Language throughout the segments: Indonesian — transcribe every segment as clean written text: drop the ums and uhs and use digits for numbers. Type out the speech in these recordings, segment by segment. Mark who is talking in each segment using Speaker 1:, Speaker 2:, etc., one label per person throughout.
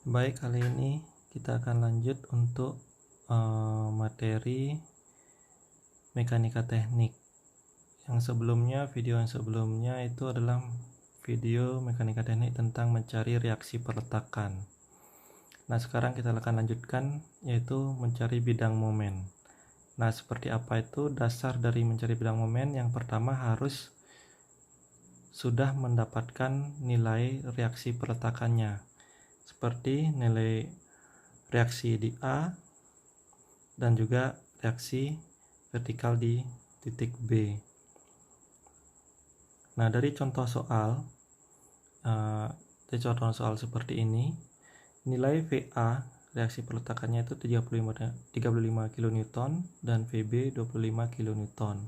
Speaker 1: Baik, kali ini kita akan lanjut untuk materi mekanika teknik. Video yang sebelumnya itu adalah video mekanika teknik tentang mencari reaksi peletakan. Nah, sekarang kita akan lanjutkan, yaitu mencari bidang momen. Nah, seperti apa itu dasar dari mencari bidang momen? Yang pertama harus sudah mendapatkan nilai reaksi peletakannya, seperti nilai reaksi di A dan juga reaksi vertikal di titik B. Nah, dari contoh soal seperti ini, nilai VA reaksi peletakannya itu 35 kN dan VB 25 kN.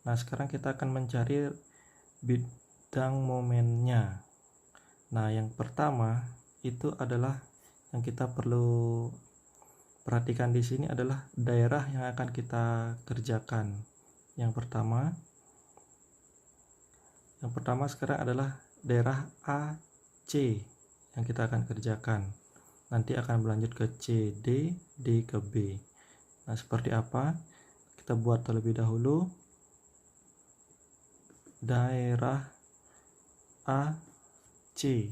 Speaker 1: Nah, sekarang kita akan mencari bidang momennya. Nah, yang pertama itu adalah yang kita perlu perhatikan di sini adalah daerah yang akan kita kerjakan. Yang pertama sekarang adalah daerah AC yang kita akan kerjakan. Nanti akan berlanjut ke CD, D ke B. Nah, seperti apa? Kita buat terlebih dahulu daerah AC.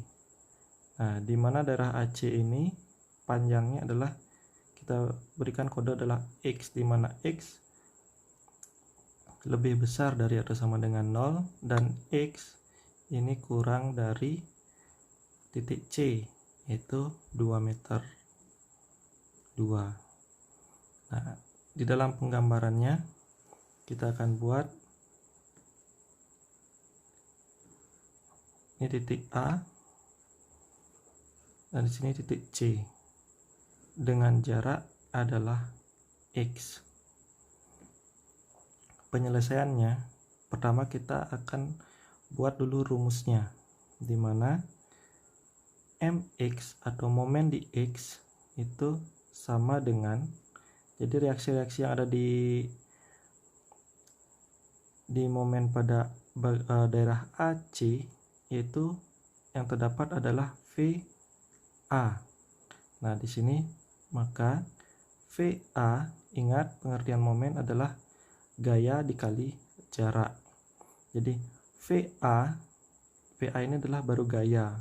Speaker 1: Nah, di mana daerah AC ini panjangnya adalah kita berikan kode adalah X, di mana X lebih besar dari atau sama dengan 0 dan X ini kurang dari titik C, yaitu 2 meter 2. Nah, di dalam penggambarannya kita akan buat ini titik A dan di sini titik C dengan jarak adalah X. Penyelesaiannya, pertama kita akan buat dulu rumusnya, di mana mx atau momen di X itu sama dengan, jadi reaksi-reaksi yang ada di momen pada daerah AC yaitu yang terdapat adalah VA. Nah, di sini maka VA, ingat pengertian momen adalah gaya dikali jarak. Jadi VA ini adalah baru gaya.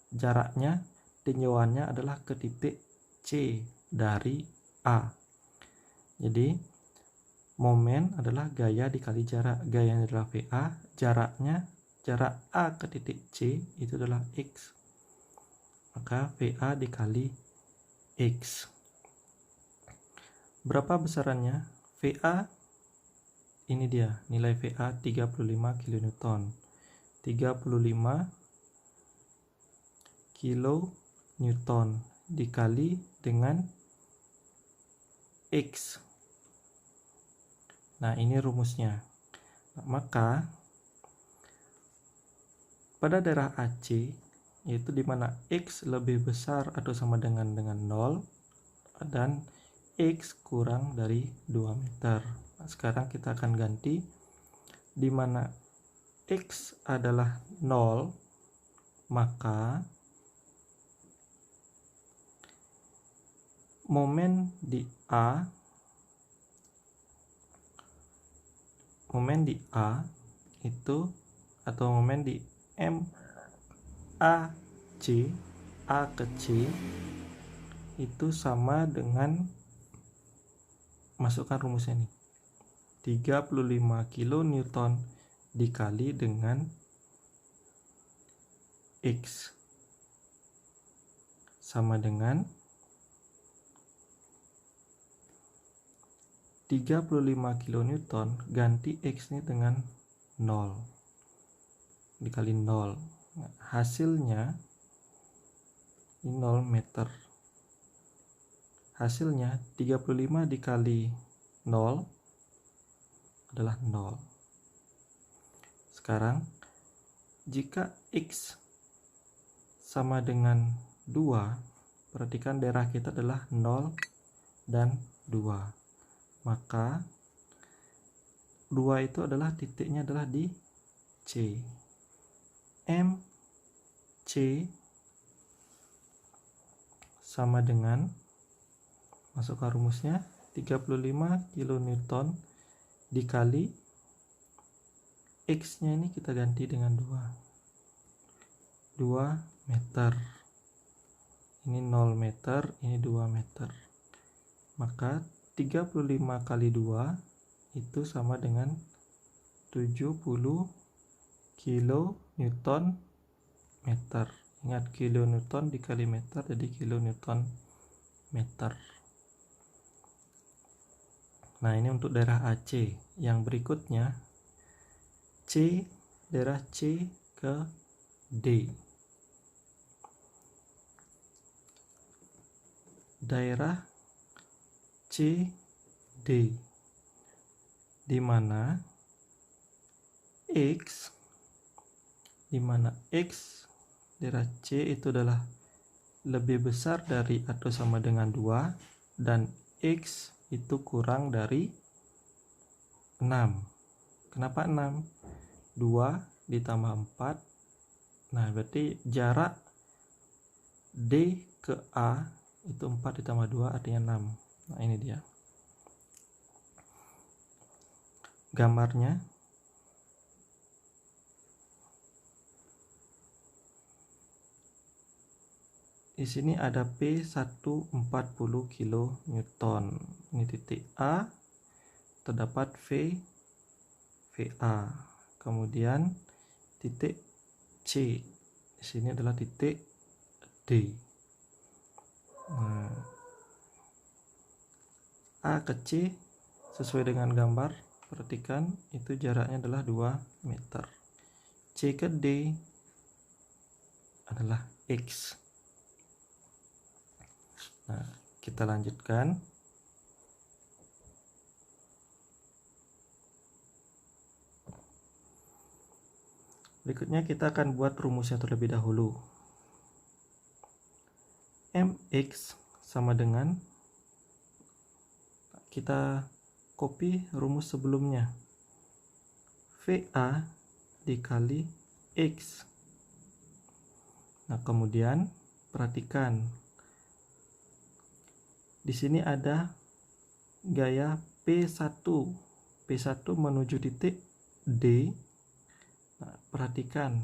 Speaker 1: Jaraknya, tinjauannya adalah ke titik C dari A. Jadi momen adalah gaya dikali jarak. Gayanya adalah VA, jarak A ke titik C itu adalah X. Maka VA dikali X. Berapa besarannya? VA, ini dia nilai VA 35 kN. 35 kN dikali dengan X. Nah, ini rumusnya. Nah, maka pada daerah AC yaitu di mana X lebih besar atau sama dengan 0 dan X kurang dari 2 meter. Nah, sekarang kita akan ganti di mana X adalah 0, maka momen di A itu, atau momen di MAC, A ke C itu sama dengan, masukkan rumusnya nih, 35 kN dikali dengan X sama dengan 35 kN ganti X ini dengan 0 dikali 0. Nah, hasilnya ini 0 meter. Hasilnya 35 dikali 0 adalah 0. Sekarang jika X sama dengan 2, perhatikan daerah kita adalah 0 dan 2. Maka 2 itu adalah titiknya adalah di C. MC sama dengan, masukkan rumusnya, 35 kN dikali X nya ini kita ganti dengan 2 meter. Ini 0 meter, ini 2 meter. Maka 35 kali 2 itu sama dengan 70 kilonewton meter. Ingat, kilonewton dikali meter jadi kilonewton meter. Nah, ini untuk daerah AC. Yang berikutnya C, daerah C ke D. Daerah C D, di mana X daerah C itu adalah lebih besar dari atau sama dengan 2 dan X itu kurang dari 6. Kenapa 6? 2 ditambah 4. Nah, berarti jarak D ke A itu 4 ditambah 2 artinya 6. Nah, ini dia gambarnya. Di sini ada P 140 kN. Ini titik A, terdapat VA. Kemudian titik C. Di sini adalah titik D. Nah, A ke C sesuai dengan gambar, perhatikan itu jaraknya adalah 2 meter. C ke D adalah X. Nah, kita lanjutkan. Berikutnya kita akan buat rumusnya terlebih dahulu. MX sama dengan, kita copy rumus sebelumnya, VA dikali X. Nah, kemudian perhatikan di sini ada gaya P1 menuju titik D. Nah, perhatikan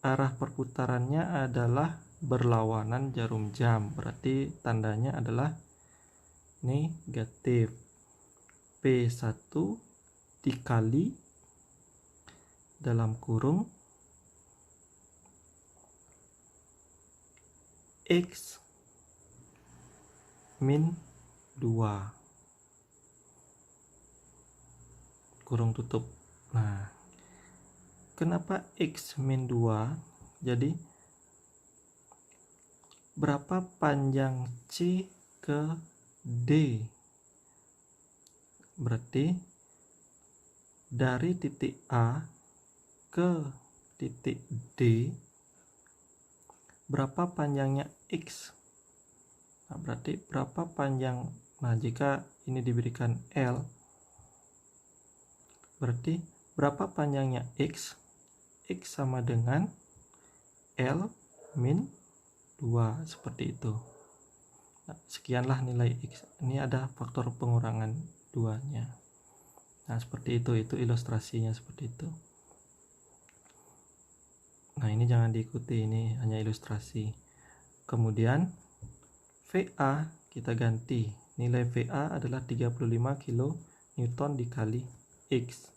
Speaker 1: arah perputarannya adalah berlawanan jarum jam, berarti tandanya adalah negatif. P1 dikali dalam kurung X min 2 kurung tutup. Nah, kenapa X min 2? Jadi berapa panjang C ke D? Berarti dari titik A ke titik D, berapa panjangnya X? Nah, berarti berapa panjang, nah jika ini diberikan L, berarti berapa panjangnya X? X sama dengan L min 2, seperti itu. Nah, sekianlah nilai X. Ini ada faktor pengurangan 2-nya. Nah, seperti itu ilustrasinya seperti itu. Nah, ini jangan diikuti, ini hanya ilustrasi. Kemudian VA kita ganti. Nilai VA adalah 35 kN dikali X.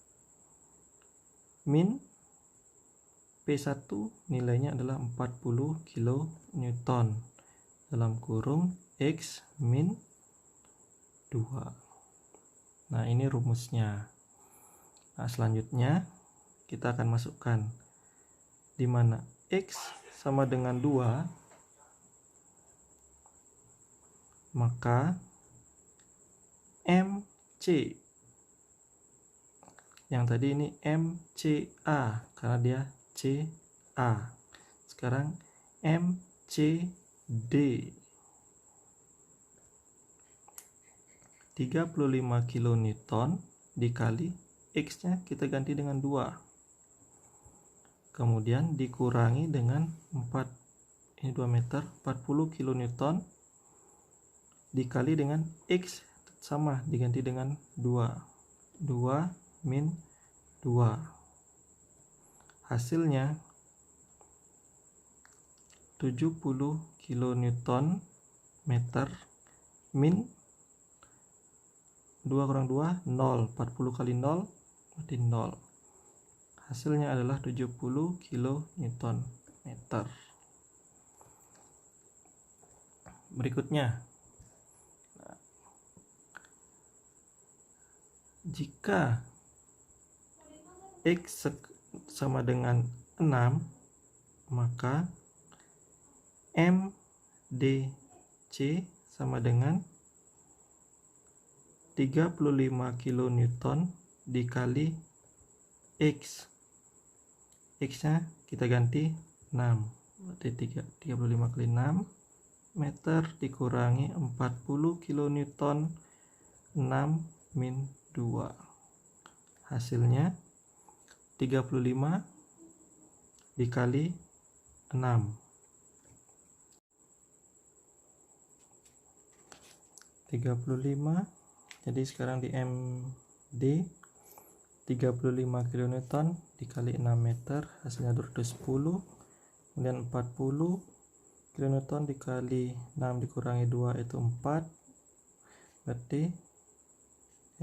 Speaker 1: Min P1 nilainya adalah 40 kN dalam kurung X min 2. Nah, ini rumusnya. Nah, selanjutnya kita akan masukkan di mana X sama dengan 2, maka MC, yang tadi ini MCA karena dia CA. Sekarang MCD 35 kN dikali X nya kita ganti dengan 2, kemudian dikurangi dengan 4. ini 2 meter, 40 kilonewton dikali dengan X sama diganti dengan 2 min 2, hasilnya 70 kilonewton meter min 2 kurang 2 0, 40 kali 0 berarti 0, hasilnya adalah 70 kilonewton meter. Berikutnya, jika X sama dengan 6, maka MDC sama dengan 35 kilonewton dikali X. X-nya kita ganti 6. Berarti 35 kali 6 meter dikurangi 40 kilonewton, 6 min 2. Hasilnya 35 dikali 6. 35, jadi sekarang di MD 35 kilonewton dikali 6 meter, hasilnya 210. Kemudian 40 kilonewton dikali 6 dikurangi 2 itu 4, berarti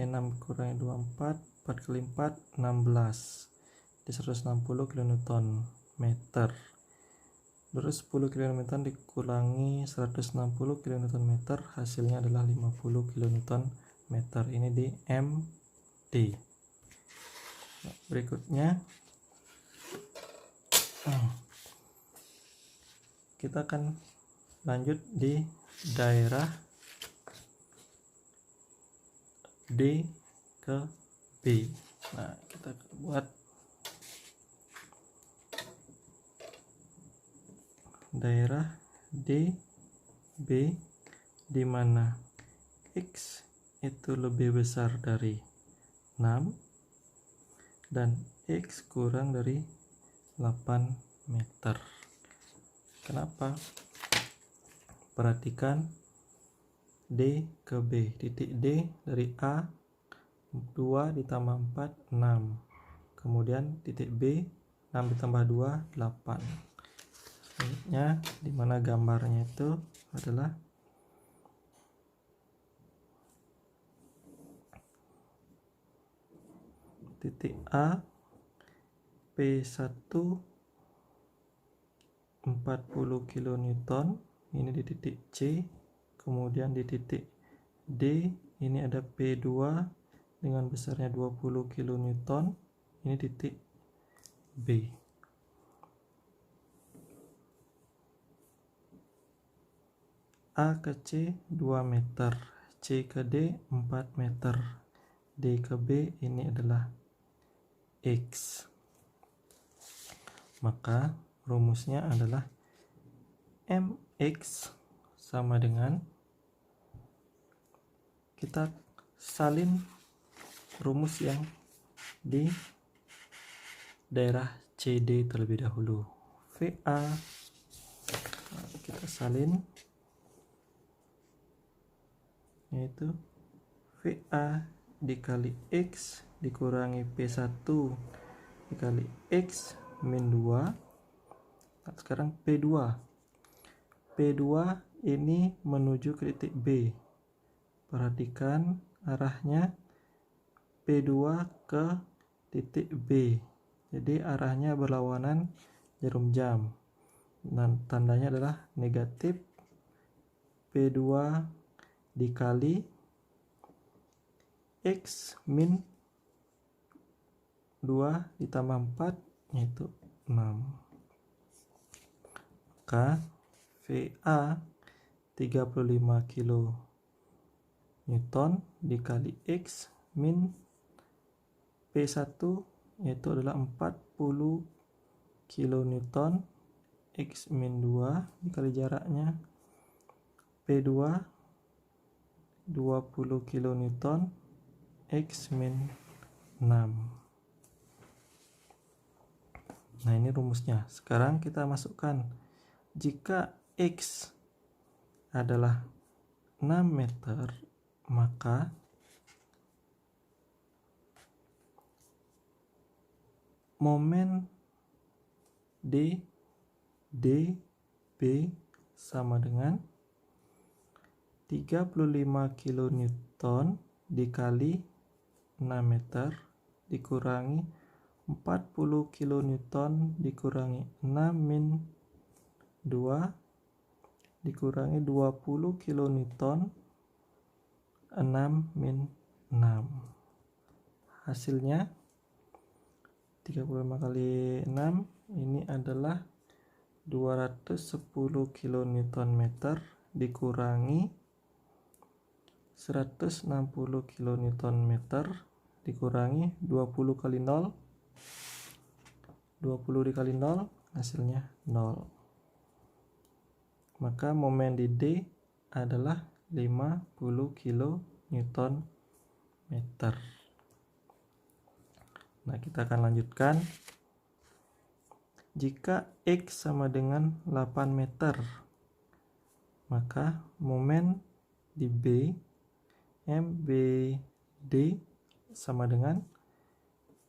Speaker 1: 6 kurangi 2 4, 4 kali 4 16, di 160 kilonewton meter. Terus 10 kN dikurangi 160 kN meter, hasilnya adalah 50 kN meter. Ini di MD. Nah, berikutnya kita akan lanjut di daerah D ke B. Nah, kita buat daerah D, B, di mana X itu lebih besar dari 6 dan X kurang dari 8 meter. Kenapa? Perhatikan D ke B. Titik D dari A 2 ditambah 4 6. Kemudian titik B 6 ditambah 2 8. Selanjutnya dimana gambarnya itu adalah titik A P1 40 kilonewton, ini di titik C. Kemudian di titik D ini ada P2 dengan besarnya 20 kilonewton, ini titik B. A ke C 2 meter, C ke D 4 meter, D ke B ini adalah X. Maka rumusnya adalah MX sama dengan, kita salin rumus yang di daerah CD terlebih dahulu. VA, kita salin, yaitu VA dikali X dikurangi P1 dikali X min 2. Nah, sekarang P2 ini menuju ke titik B. Perhatikan arahnya P2 ke titik B, jadi arahnya berlawanan jarum jam dan tandanya adalah negatif. P2 dikali X min 2 ditambah 4 yaitu 6. Maka VA 35 kilo Newton dikali X min P1 yaitu adalah 40 kilonewton, X min 2 dikali jaraknya P2 20 kilonewton, X min 6. Nah, ini rumusnya. Sekarang kita masukkan Jika X adalah 6 meter, maka momen DB sama dengan 35 kN dikali 6 meter dikurangi 40 kN dikurangi 6 min 2 dikurangi 20 kN 6 min 6. Hasilnya 35 kali 6 ini adalah 210 kN dikurangi 160 kN dikurangi 20 kali 0, 20 dikali 0 hasilnya 0. Maka momen di D adalah 50 kN. Nah, kita akan lanjutkan. Jika X sama dengan 8 meter, maka momen di B MBD sama dengan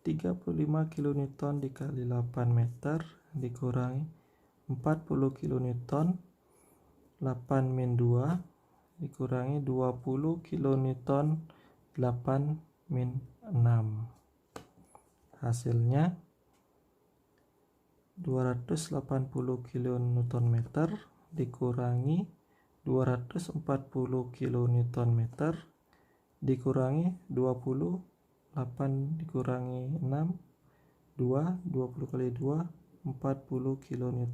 Speaker 1: 35 kN dikali 8 meter dikurangi 40 kN 8 min 2 dikurangi 20 kN 8 min 6. Hasilnya 280 kN dikurangi 240 kN dikurangi 20, 8 dikurangi 6, 20 kali 2, 40 kN.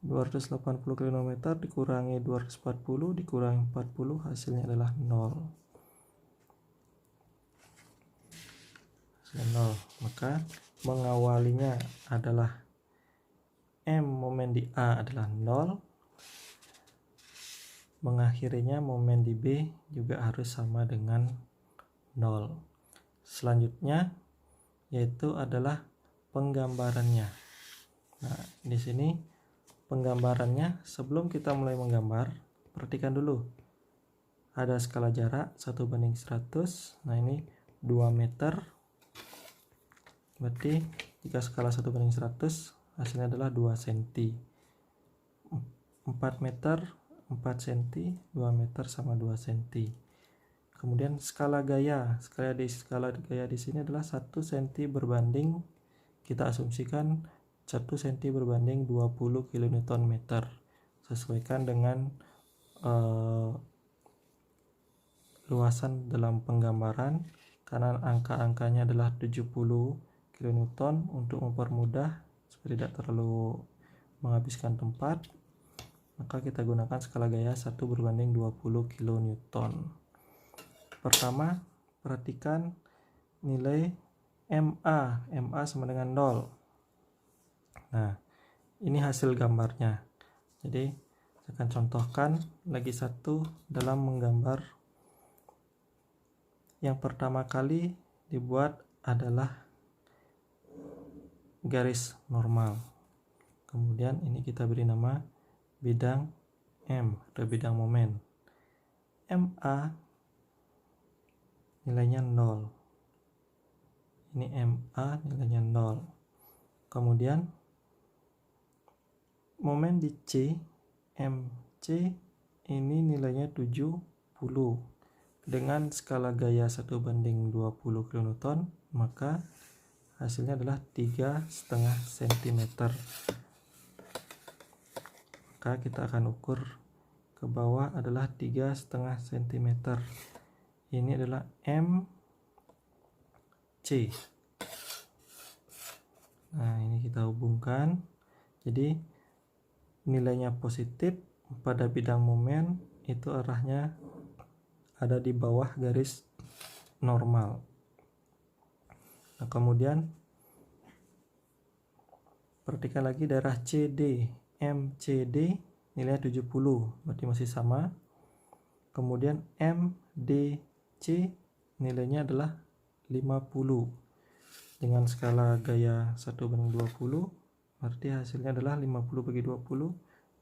Speaker 1: 280 kN dikurangi 240 dikurangi 40 hasilnya adalah 0. Hasilnya 0. Maka mengawalinya adalah M momen di A adalah 0. Mengakhirinya momen di B juga harus sama dengan 0. Selanjutnya yaitu adalah penggambarannya. Nah, di sini penggambarannya, sebelum kita mulai menggambar, perhatikan dulu. Ada skala jarak 1:100. Nah, ini 2 meter. Berarti jika skala 1:100 hasilnya adalah 2 cm. 4 meter 4 cm, 2 meter sama 2 cm. Kemudian skala gaya di sini adalah 1 cm berbanding, kita asumsikan 1 cm berbanding 20 kN meter. Sesuaikan dengan luasan dalam penggambaran, karena angka-angkanya adalah 70 kN untuk mempermudah supaya tidak terlalu menghabiskan tempat. Maka kita gunakan skala gaya 1 berbanding 20 kN. Pertama, perhatikan nilai MA. MA sama dengan 0. Nah, ini hasil gambarnya. Jadi, saya akan contohkan lagi satu dalam menggambar. Yang pertama kali dibuat adalah garis normal. Kemudian ini kita beri nama bidang M atau bidang momen. MA nilainya 0. Ini MA nilainya 0. Kemudian momen di C, MC ini nilainya 70. Dengan skala gaya 1:20 kN, maka hasilnya adalah 3,5 cm. Maka kita akan ukur ke bawah adalah 3,5 cm. Ini adalah MC. Nah, ini kita hubungkan. Jadi nilainya positif pada bidang momen, itu arahnya ada di bawah garis normal. Nah, kemudian perhatikan lagi daerah CD. MCD nilainya 70, berarti masih sama. Kemudian MDC nilainya adalah 50. Dengan skala gaya 1:20, Berarti hasilnya adalah 50/20,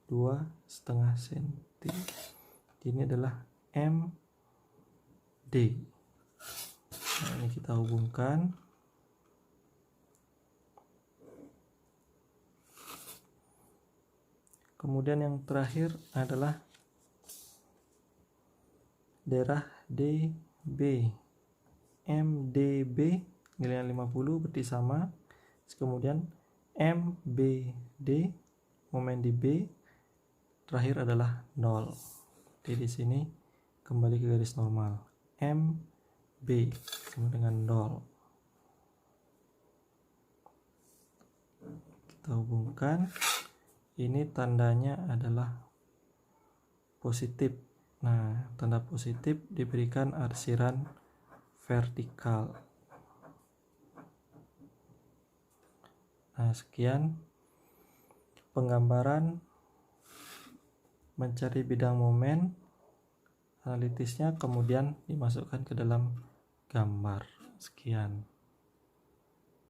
Speaker 1: 2,5 cm. Ini adalah MD. Nah, ini kita hubungkan. Kemudian yang terakhir adalah daerah DB. MDB nilainya 50 berarti sama. Kemudian MBD, momen di B terakhir adalah 0. Jadi di sini kembali ke garis normal. MB sama dengan 0. Kita hubungkan. Ini tandanya adalah positif. Nah, tanda positif diberikan arsiran vertikal. Nah, sekian penggambaran mencari bidang momen, analitisnya kemudian dimasukkan ke dalam gambar. Sekian.